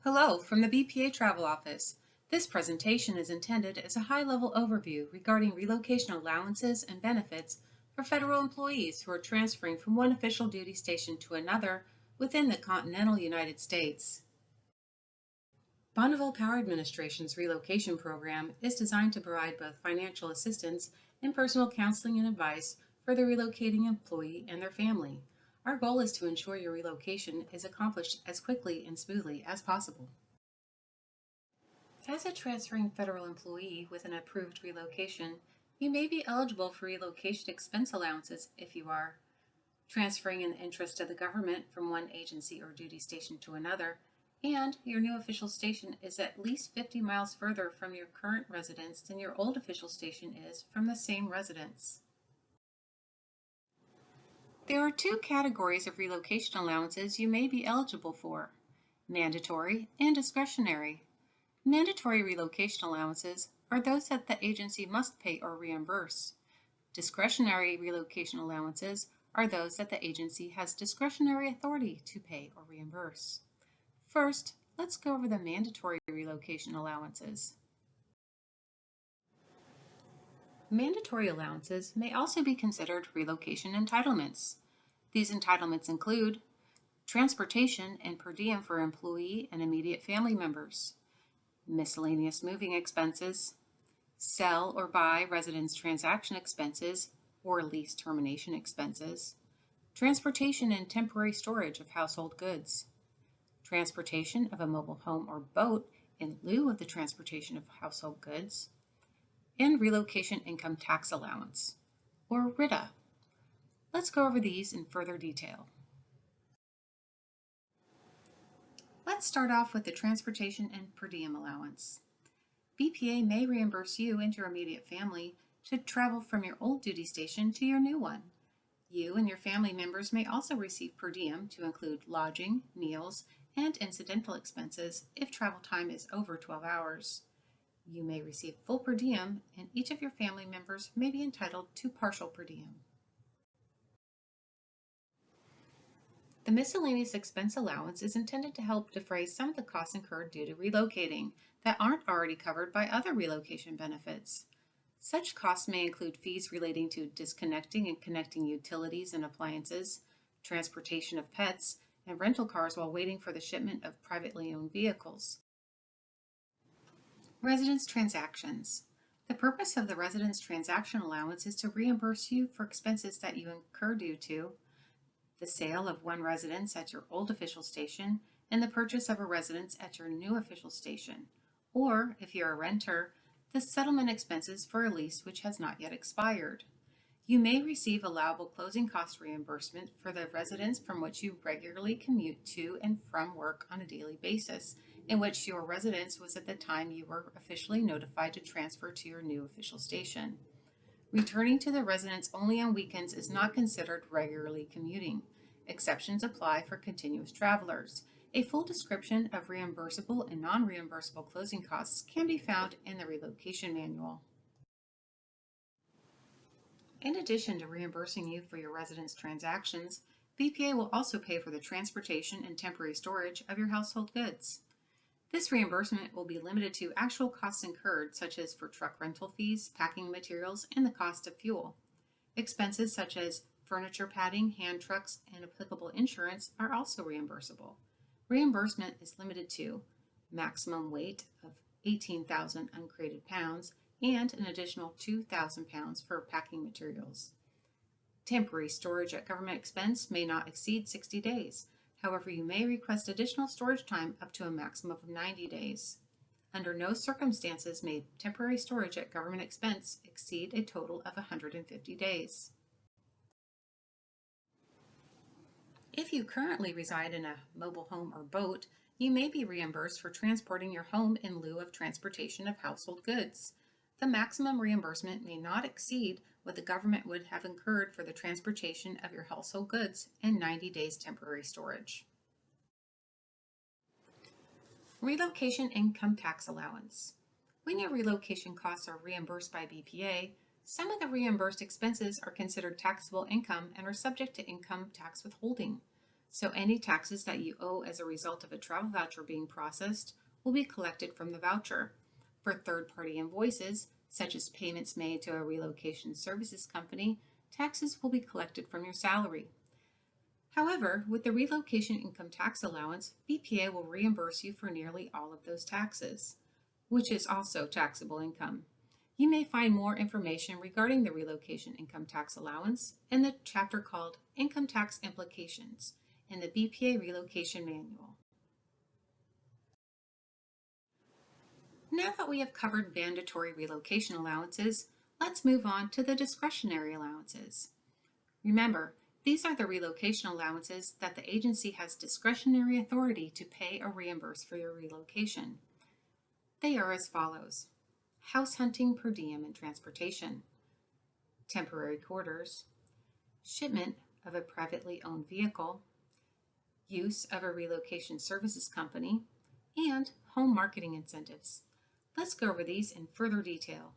Hello from the BPA Travel Office. This presentation is intended as a high-level overview regarding relocation allowances and benefits for federal employees who are transferring from one official duty station to another within the continental United States. Bonneville Power Administration's relocation program is designed to provide both financial assistance and personal counseling and advice for the relocating employee and their family. Our goal is to ensure your relocation is accomplished as quickly and smoothly as possible. As a transferring federal employee with an approved relocation, you may be eligible for relocation expense allowances if you are transferring in the interest of the government from one agency or duty station to another, and your new official station is at least 50 miles further from your current residence than your old official station is from the same residence. There are two categories of relocation allowances you may be eligible for: mandatory and discretionary. Mandatory relocation allowances are those that the agency must pay or reimburse. Discretionary relocation allowances are those that the agency has discretionary authority to pay or reimburse. First, let's go over the mandatory relocation allowances. Mandatory allowances may also be considered relocation entitlements. These entitlements include transportation and per diem for employee and immediate family members, miscellaneous moving expenses, sell or buy residence transaction expenses or lease termination expenses, transportation and temporary storage of household goods, transportation of a mobile home or boat in lieu of the transportation of household goods, and relocation income tax allowance, or RITA. Let's go over these in further detail. Let's start off with the transportation and per diem allowance. BPA may reimburse you and your immediate family to travel from your old duty station to your new one. You and your family members may also receive per diem to include lodging, meals, and incidental expenses if travel time is over 12 hours. You may receive full per diem, and each of your family members may be entitled to partial per diem. The miscellaneous expense allowance is intended to help defray some of the costs incurred due to relocating that aren't already covered by other relocation benefits. Such costs may include fees relating to disconnecting and connecting utilities and appliances, transportation of pets, and rental cars while waiting for the shipment of privately owned vehicles. Residence transactions. The purpose of the residence transaction allowance is to reimburse you for expenses that you incur due to the sale of one residence at your old official station and the purchase of a residence at your new official station, or, if you're a renter, the settlement expenses for a lease which has not yet expired. You may receive allowable closing cost reimbursement for the residence from which you regularly commute to and from work on a daily basis, in which your residence was at the time you were officially notified to transfer to your new official station. Returning to the residence only on weekends is not considered regularly commuting. Exceptions apply for continuous travelers. A full description of reimbursable and non-reimbursable closing costs can be found in the relocation manual. In addition to reimbursing you for your residence transactions, BPA will also pay for the transportation and temporary storage of your household goods. This reimbursement will be limited to actual costs incurred, such as for truck rental fees, packing materials, and the cost of fuel. Expenses such as furniture padding, hand trucks, and applicable insurance are also reimbursable. Reimbursement is limited to maximum weight of 18,000 uncrated pounds and an additional 2,000 pounds for packing materials. Temporary storage at government expense may not exceed 60 days. However, you may request additional storage time up to a maximum of 90 days. Under no circumstances may temporary storage at government expense exceed a total of 150 days. If you currently reside in a mobile home or boat, you may be reimbursed for transporting your home in lieu of transportation of household goods. The maximum reimbursement may not exceed what the government would have incurred for the transportation of your household goods and 90 days temporary storage. Relocation income tax allowance. When your relocation costs are reimbursed by BPA, some of the reimbursed expenses are considered taxable income and are subject to income tax withholding. So any taxes that you owe as a result of a travel voucher being processed will be collected from the voucher. For third-party invoices, such as payments made to a relocation services company, taxes will be collected from your salary. However, with the relocation income tax allowance, BPA will reimburse you for nearly all of those taxes, which is also taxable income. You may find more information regarding the relocation income tax allowance in the chapter called Income Tax Implications in the BPA Relocation Manual. Now that we have covered mandatory relocation allowances, let's move on to the discretionary allowances. Remember, these are the relocation allowances that the agency has discretionary authority to pay or reimburse for your relocation. They are as follows: house hunting per diem and transportation, temporary quarters, shipment of a privately owned vehicle, use of a relocation services company, and home marketing incentives. Let's go over these in further detail.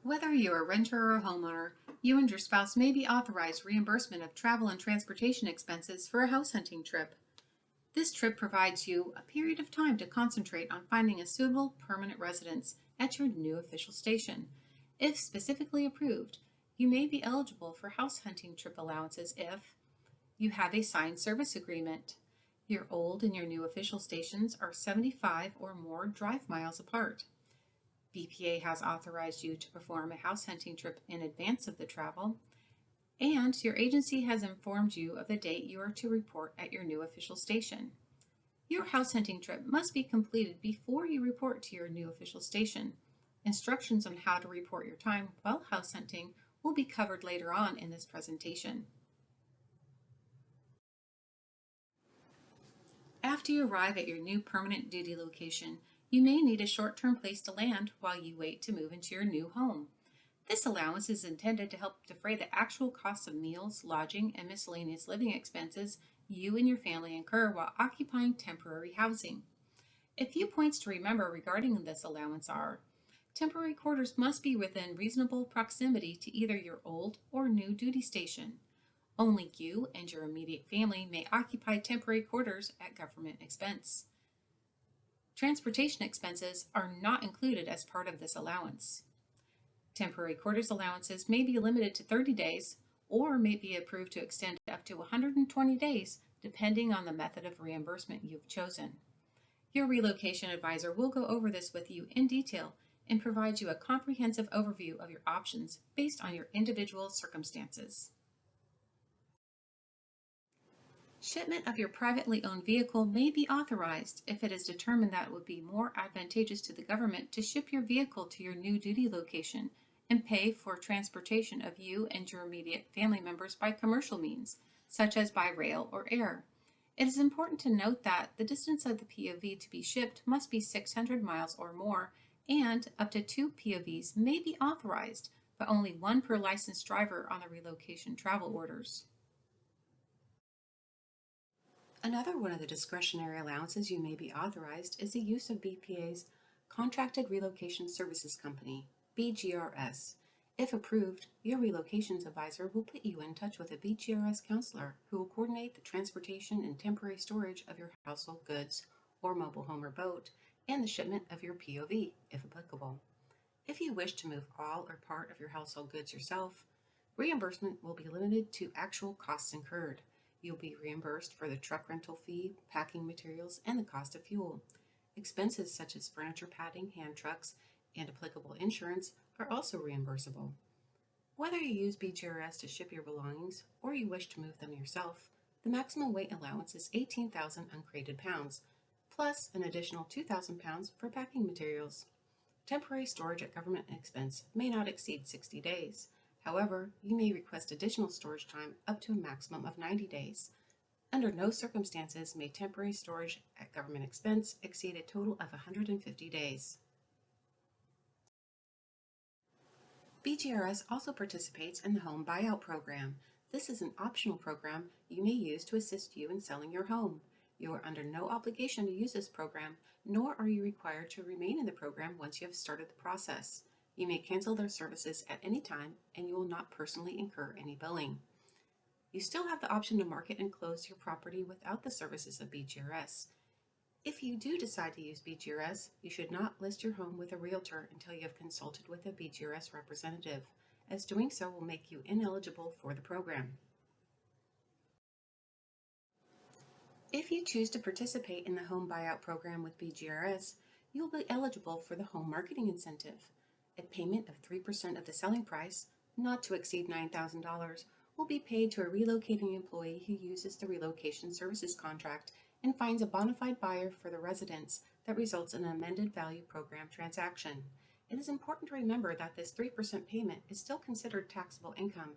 Whether you're a renter or a homeowner, you and your spouse may be authorized reimbursement of travel and transportation expenses for a house hunting trip. This trip provides you a period of time to concentrate on finding a suitable permanent residence at your new official station. If specifically approved, you may be eligible for house hunting trip allowances if you have a signed service agreement, your old and your new official stations are 75 or more drive miles apart, BPA has authorized you to perform a house hunting trip in advance of the travel, and your agency has informed you of the date you are to report at your new official station. Your house hunting trip must be completed before you report to your new official station. Instructions on how to report your time while house hunting will be covered later on in this presentation. After you arrive at your new permanent duty location, you may need a short-term place to land while you wait to move into your new home. This allowance is intended to help defray the actual costs of meals, lodging, and miscellaneous living expenses you and your family incur while occupying temporary housing. A few points to remember regarding this allowance are: temporary quarters must be within reasonable proximity to either your old or new duty station. Only you and your immediate family may occupy temporary quarters at government expense. Transportation expenses are not included as part of this allowance. Temporary quarters allowances may be limited to 30 days or may be approved to extend up to 120 days depending on the method of reimbursement you've chosen. Your relocation advisor will go over this with you in detail and provide you a comprehensive overview of your options based on your individual circumstances. Shipment of your privately owned vehicle may be authorized if it is determined that it would be more advantageous to the government to ship your vehicle to your new duty location and pay for transportation of you and your immediate family members by commercial means, such as by rail or air. It is important to note that the distance of the POV to be shipped must be 600 miles or more, and up to 2 POVs may be authorized, but only one per licensed driver on the relocation travel orders. Another one of the discretionary allowances you may be authorized is the use of BPA's Contracted Relocation Services Company, BGRS. If approved, your relocations advisor will put you in touch with a BGRS counselor who will coordinate the transportation and temporary storage of your household goods or mobile home or boat and the shipment of your POV, if applicable. If you wish to move all or part of your household goods yourself, reimbursement will be limited to actual costs incurred. You'll be reimbursed for the truck rental fee, packing materials, and the cost of fuel. Expenses such as furniture padding, hand trucks, and applicable insurance are also reimbursable. Whether you use BGRS to ship your belongings or you wish to move them yourself, the maximum weight allowance is 18,000 uncrated pounds, plus an additional 2,000 pounds for packing materials. Temporary storage at government expense may not exceed 60 days. However, you may request additional storage time up to a maximum of 90 days. Under no circumstances may temporary storage at government expense exceed a total of 150 days. BGRS also participates in the Home Buyout Program. This is an optional program you may use to assist you in selling your home. You are under no obligation to use this program, nor are you required to remain in the program once you have started the process. You may cancel their services at any time, and you will not personally incur any billing. You still have the option to market and close your property without the services of BGRS. If you do decide to use BGRS, you should not list your home with a realtor until you have consulted with a BGRS representative, as doing so will make you ineligible for the program. If you choose to participate in the home buyout program with BGRS, you will be eligible for the home marketing incentive. A payment of 3% of the selling price, not to exceed $9,000, will be paid to a relocating employee who uses the relocation services contract and finds a bona fide buyer for the residence that results in an amended value program transaction. It is important to remember that this 3% payment is still considered taxable income,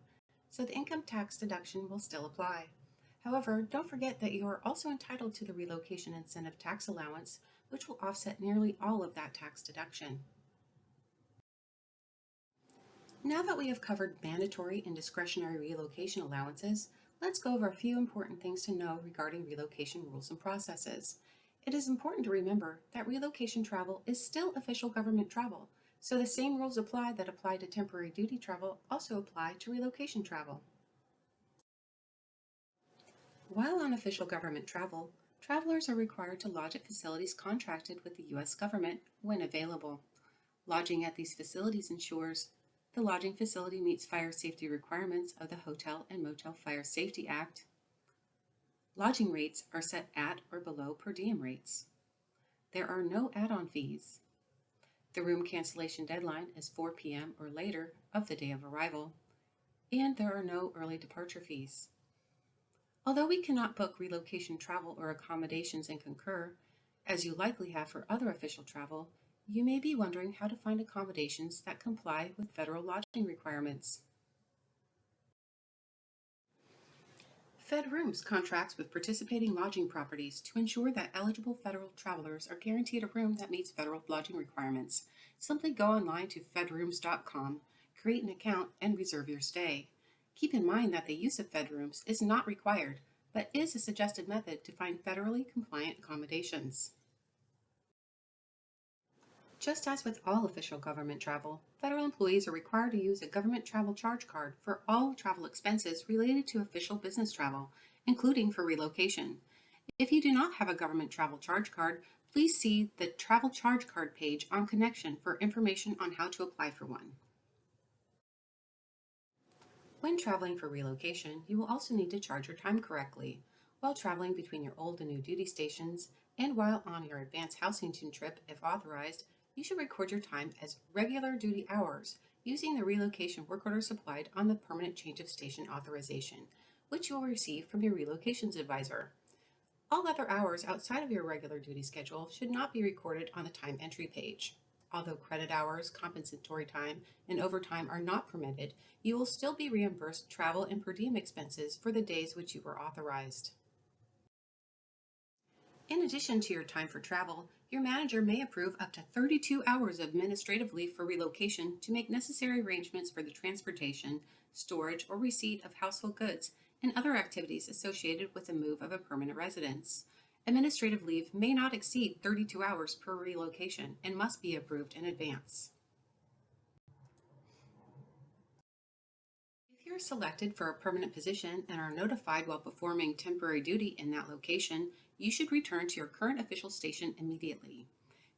so the income tax deduction will still apply. However, don't forget that you are also entitled to the relocation incentive tax allowance, which will offset nearly all of that tax deduction. Now that we have covered mandatory and discretionary relocation allowances, let's go over a few important things to know regarding relocation rules and processes. It is important to remember that relocation travel is still official government travel, so the same rules that apply to temporary duty travel also apply to relocation travel. While on official government travel, travelers are required to lodge at facilities contracted with the U.S. government when available. Lodging at these facilities ensures the lodging facility meets fire safety requirements of the Hotel and Motel Fire Safety Act. Lodging rates are set at or below per diem rates. There are no add-on fees. The room cancellation deadline is 4 p.m. or later of the day of arrival, and there are no early departure fees. Although we cannot book relocation travel or accommodations in Concur, as you likely have for other official travel, you may be wondering how to find accommodations that comply with federal lodging requirements. Fed Rooms contracts with participating lodging properties to ensure that eligible federal travelers are guaranteed a room that meets federal lodging requirements. Simply go online to fedrooms.com, create an account, and reserve your stay. Keep in mind that the use of Fed Rooms is not required, but is a suggested method to find federally compliant accommodations. Just as with all official government travel, federal employees are required to use a government travel charge card for all travel expenses related to official business travel, including for relocation. If you do not have a government travel charge card, please see the Travel Charge Card page on Connection for information on how to apply for one. When traveling for relocation, you will also need to charge your time correctly. While traveling between your old and new duty stations, and while on your advanced Housington trip, if authorized, you should record your time as regular duty hours using the relocation work order supplied on the permanent change of station authorization, which you will receive from your relocations advisor. All other hours outside of your regular duty schedule should not be recorded on the time entry page. Although credit hours, compensatory time, and overtime are not permitted, you will still be reimbursed travel and per diem expenses for the days which you were authorized. In addition to your time for travel, your manager may approve up to 32 hours of administrative leave for relocation to make necessary arrangements for the transportation, storage, or receipt of household goods and other activities associated with the move of a permanent residence. Administrative leave may not exceed 32 hours per relocation and must be approved in advance. If you're selected for a permanent position and are notified while performing temporary duty in that location, you should return to your current official station immediately.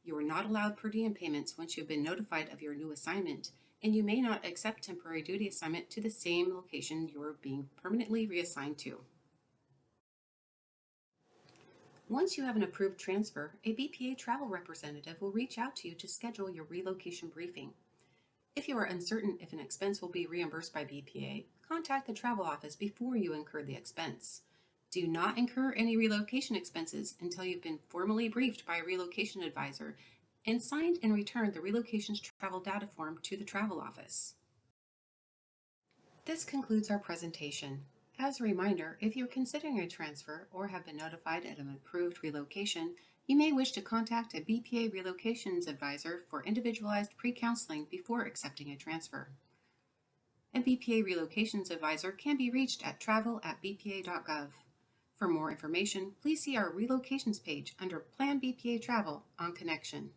You are not allowed per diem payments once you have been notified of your new assignment, and you may not accept temporary duty assignment to the same location you are being permanently reassigned to. Once you have an approved transfer, a BPA travel representative will reach out to you to schedule your relocation briefing. If you are uncertain if an expense will be reimbursed by BPA, contact the travel office before you incur the expense. Do not incur any relocation expenses until you've been formally briefed by a relocation advisor and signed and returned the relocation's travel data form to the travel office. This concludes our presentation. As a reminder, if you're considering a transfer or have been notified of an approved relocation, you may wish to contact a BPA Relocations Advisor for individualized pre-counseling before accepting a transfer. A BPA Relocations Advisor can be reached at travel@bpa.gov. For more information, please see our relocations page under Plan BPA Travel on Connection.